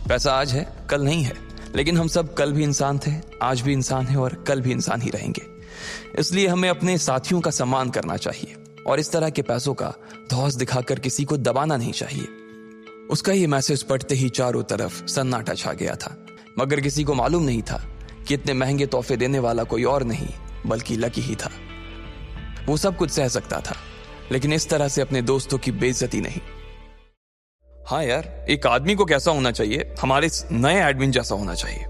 पैसा आज है, कल नहीं है, लेकिन हम सब कल भी इंसान थे, आज भी इंसान हैं और कल भी इंसान ही रहेंगे। इसलिए हमें अपने साथियों का सम्मान करना चाहिए और इस तरह के पैसों का धौंस दिखाकर किसी को दबाना नहीं चाहिए। उसका ये मैसेज पढ़ते ही चारों तरफ सन्नाटा छा गया था, मगर किसी को मालूम नहीं था कि इतने महंगे तोहफे देने वाला कोई और नहीं बल्कि लकी ही था। वो सब कुछ सह सकता था, लेकिन इस तरह से अपने दोस्तों की बेइज्जती नहीं। हाँ यार, एक आदमी को कैसा होना चाहिए? हमारे नए एडमिन जैसा होना चाहिए।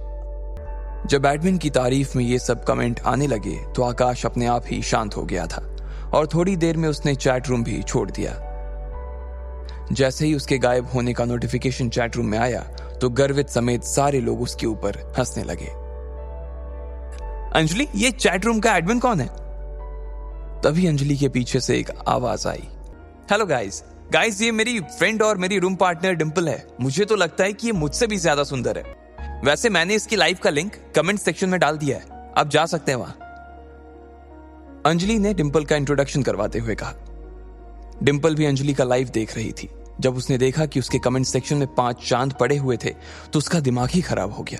जब एडमिन की तारीफ में ये सब कमेंट आने लगे तो आकाश अपने आप ही शांत हो गया था और थोड़ी देर में उसने चैट रूम भी छोड़ दिया। जैसे ही उसके गायब होने का नोटिफिकेशन चैट रूम में आया तो गर्वित समेत सारे लोग उसके ऊपर हंसने लगे। अंजलि, ये चैट रूम का एडमिन कौन है? तभी अंजलि के पीछे से एक आवाज आई। हेलो गाइस, ये मेरी फ्रेंड और मेरी रूम पार्टनर डिंपल है। मुझे तो लगता है कि ये मुझसे भी ज्यादा सुंदर है। वैसे मैंने इसकी लाइव का लिंक कमेंट सेक्शन में डाल दिया है, आप जा सकते हैं वहां। अंजलि ने डिंपल का इंट्रोडक्शन करवाते हुए कहा। डिंपल भी अंजलि का लाइव देख रही थी। जब उसने देखा कि उसके कमेंट सेक्शन में 5 चांद पड़े हुए थे तो उसका दिमाग ही खराब हो गया।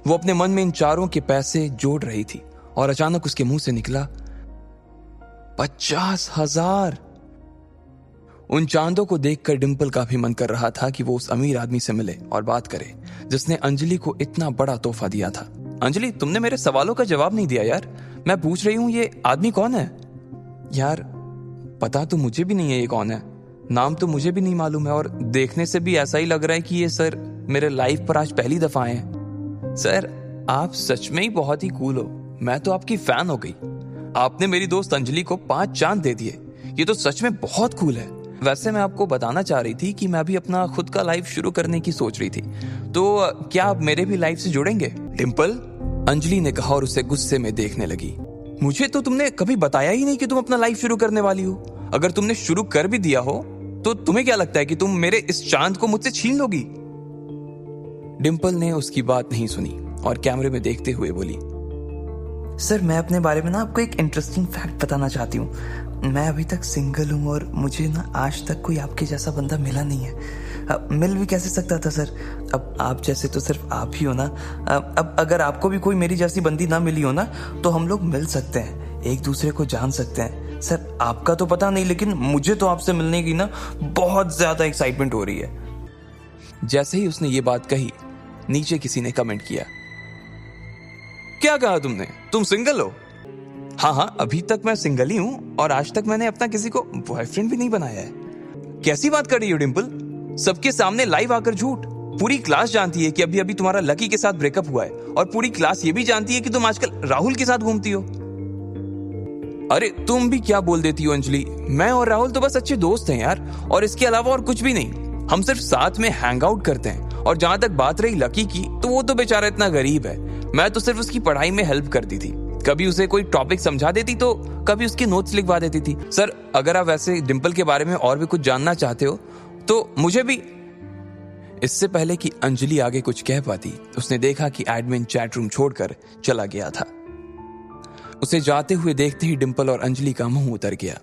वो अपने मन में इन चारों के पैसे जोड़ रही थी और अचानक उसके मुंह से निकला 50,000। उन चांदों को देखकर डिंपल का भी मन कर रहा था कि वो उस अमीर आदमी से मिले और बात करे जिसने अंजलि को इतना बड़ा तोहफा दिया था। अंजलि, तुमने मेरे सवालों का जवाब नहीं दिया यार। मैं पूछ रही हूं ये आदमी कौन है? यार पता तो मुझे भी नहीं है ये कौन है, नाम तो मुझे भी नहीं मालूम है और देखने से भी ऐसा ही लग रहा है कि ये सर मेरे लाइफ पर आज पहली दफा आए हैं। सर आप सच में ही बहुत ही कूल हो, मैं तो आपकी फैन हो गई। आपने मेरी दोस्त अंजलि को 5 चांद दे दिए, ये तो सच में बहुत कूल है। वैसे मैं आपको बताना चाह रही थी कि मैं भी अपना खुद का लाइफ शुरू करने की सोच रही थी, तो क्या आप मेरे भी लाइफ से जुड़ेंगे? डिंपल, अंजलि ने कहा और उसे गुस्से में देखने लगी। मुझे तो तुमने कभी बताया ही नहीं कि तुम अपना लाइफ शुरू करने वाली हो। अगर तुमने शुरू कर भी दिया हो तो तुम्हें क्या लगता है कि तुम मेरे इस चांद को मुझसे छीन लोगी? डिंपल ने उसकी बात नहीं सुनी और कैमरे में देखते हुए बोली, सर मैं अपने बारे में ना आपको एक इंटरेस्टिंग फैक्ट बताना चाहती हूँ। मैं अभी तक सिंगल हूँ और मुझे ना आज तक कोई आपके जैसा बंदा मिला नहीं है। मिल भी कैसे सकता था सर? अब आप जैसे तो सिर्फ आप ही हो ना। अब अगर आपको भी कोई मेरी जैसी बंदी ना मिली हो ना तो हम लोग मिल सकते हैं, एक दूसरे को जान सकते हैं। सर आपका तो पता नहीं, लेकिन मुझे तो आपसे मिलने की ना बहुत ज्यादा एक्साइटमेंट हो रही है। जैसे ही उसने ये बात कही नीचे किसी ने कमेंट किया, क्या कहा तुमने? तुम सिंगल हो? हाँ, अभी तक मैं सिंगल ही हूं और आज तक मैंने अपना किसी को बॉयफ्रेंड भी नहीं बनाया है। कैसी बात कर रही हो डिंपल? सबके सामने लाइव आकर झूठ। पूरी क्लास जानती है कि अभी अभी तुम्हारा लकी के साथ ब्रेकअप हुआ है और पूरी क्लास ये भी जानती है कि तुम आजकल राहुल के साथ घूमती हो। अरे तुम भी क्या बोल देती हो अंजलि? मैं और राहुल तो बस अच्छे दोस्त हैं यार, और इसके अलावा और कुछ भी नहीं। हम सिर्फ साथ में हैंग आउट करते हैं। और जहां तक बात रही लकी की, तो वो तो बेचारा इतना गरीब है। मैं तो सिर्फ उसकी पढ़ाई में हेल्प करती थी, कभी उसे कोई टॉपिक समझा देती तो कभी उसके नोट्स लिखवा देती थी। सर अगर आप वैसे डिंपल के बारे में और भी कुछ जानना चाहते हो तो मुझे भी। इससे पहले कि अंजलि आगे कुछ कह पाती, उसने देखा कि एडमिन चैट रूम छोड़कर चला गया था। उसे जाते हुए देखते ही डिंपल और अंजलि का मुंह उतर गया।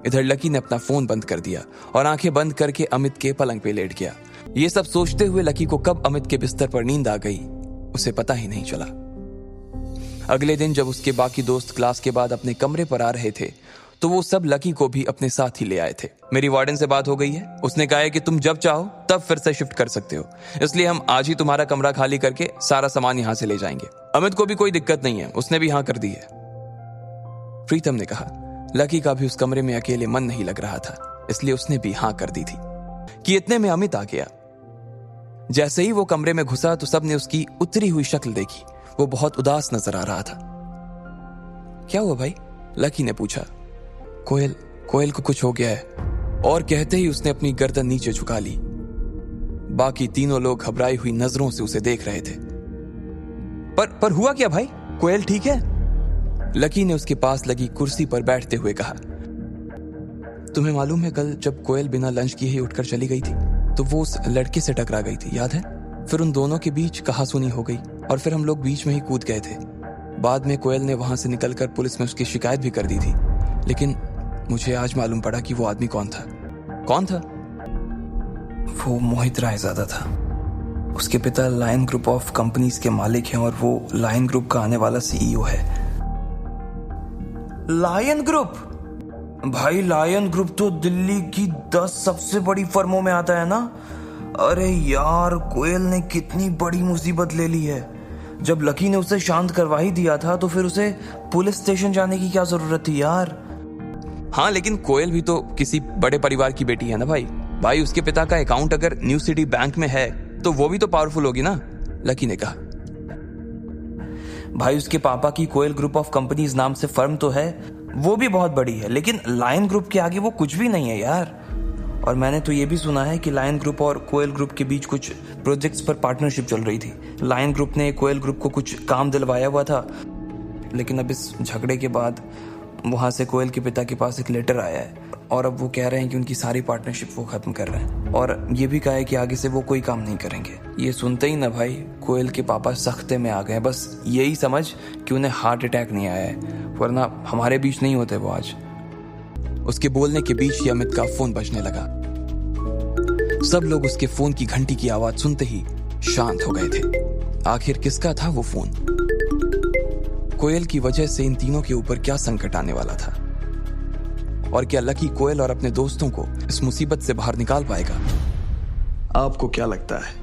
इधर लकी ने अपना फोन बंद कर दिया और आंखें बंद करके अमित के पलंग पे लेट गया। ये सब सोचते हुए लकी को कब अमित के बिस्तर पर नींद आ गई उसे पता ही नहीं चला। अगले दिन जब उसके बाकी दोस्त क्लास के बाद अपने कमरे पर आ रहे थे तो वो सब लकी को भी अपने साथ ही ले आए थे। मेरी वार्डन से बात हो गई है, उसने कहा है कि तुम जब चाहो तब फिर से शिफ्ट कर सकते हो, इसलिए हम आज ही तुम्हारा कमरा खाली करके सारा सामान यहाँ से ले जाएंगे। अमित को भी कोई दिक्कत नहीं है, उसने भी हाँ कर दी है। प्रीतम ने कहा। लकी का भी उस कमरे में अकेले मन नहीं लग रहा था, इसलिए उसने भी हाँ कर दी थी कि इतने में अमित आ गया। जैसे ही वो कमरे में घुसा तो सबने उसकी उतरी हुई शक्ल देखी। वो बहुत उदास नजर आ रहा था। क्या हुआ भाई? लकी ने पूछा। कोयल को कुछ हो गया है, और कहते ही उसने अपनी गर्दन नीचे झुका ली। बाकी तीनों लोग घबराई हुई नजरों से उसे देख रहे थे। पर हुआ क्या भाई? कोयल ठीक है? लकी ने उसके पास लगी कुर्सी पर बैठते हुए कहा। तुम्हें मालूम है कल जब कोयल बिना लंच किए ही उठकर चली गई थी तो वो उस लड़के से टकरा गई थी, याद है? फिर उन दोनों के बीच कहासुनी हो गई और फिर हम लोग बीच में ही कूद गए थे। बाद में कोयल ने वहां से निकलकर पुलिस में उसकी शिकायत भी कर दी थी, लेकिन मुझे आज मालूम पड़ा कि वो आदमी कौन था। कौन था? वो मोहित रायजादा था। उसके पिता लायन ग्रुप ऑफ कंपनीज के मालिक हैं और वो लायन ग्रुप का आने वाला सीईओ है। Lion Group? भाई लायन ग्रुप तो दिल्ली की 10 सबसे बड़ी फर्मों में आता है ना। अरे यार, कोयल ने कितनी बड़ी मुसीबत ले ली है। जब लकी ने उसे शांत करवा ही दिया था तो फिर उसे पुलिस स्टेशन जाने की क्या जरूरत थी यार। हाँ, लेकिन कोयल भी तो किसी बड़े परिवार की बेटी है ना भाई। उसके पिता का अकाउंट अगर न्यू सिटी बैंक में है तो वो भी तो पावरफुल होगी ना, लकी ने कहा। भाई उसके पापा की कोयल ग्रुप ऑफ कंपनीज नाम से फर्म तो है, वो भी बहुत बड़ी है, लेकिन लायन ग्रुप के आगे वो कुछ भी नहीं है यार। और मैंने तो ये भी सुना है कि लायन ग्रुप और कोयल ग्रुप के बीच कुछ प्रोजेक्ट्स पर पार्टनरशिप चल रही थी। लायन ग्रुप ने कोयल ग्रुप को कुछ काम दिलवाया हुआ था, लेकिन अब इस झगड़े के बाद वहां से कोयल के पिता के पास एक लेटर आया है और अब वो कह रहे हैं कि उनकी सारी पार्टनरशिप वो खत्म कर रहे हैं और ये भी कहा है कि आगे से वो कोई काम नहीं करेंगे। ये सुनते ही ना भाई कोयल के पापा सख्ते में आ गए। बस यही समझ कि उन्हें हार्ट अटैक नहीं आया है, वरना हमारे बीच नहीं होते वो आज। उसके बोलने के बीच ही अमित का फोन बजने लगा। सब लोग उसके फोन की घंटी की आवाज सुनते ही शांत हो गए थे। आखिर किसका था वो फोन? कोयल की वजह से इन तीनों के ऊपर क्या संकट आने वाला था? और क्या लकी कोयल और अपने दोस्तों को इस मुसीबत से बाहर निकाल पाएगा? आपको क्या लगता है,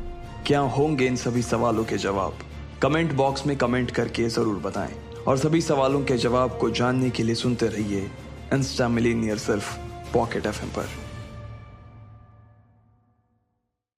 क्या होंगे इन सभी सवालों के जवाब? कमेंट बॉक्स में कमेंट करके जरूर बताएं और सभी सवालों के जवाब को जानने के लिए सुनते रहिए इंस्टा मिलीनियर सिर्फ पॉकेट एफएम पर।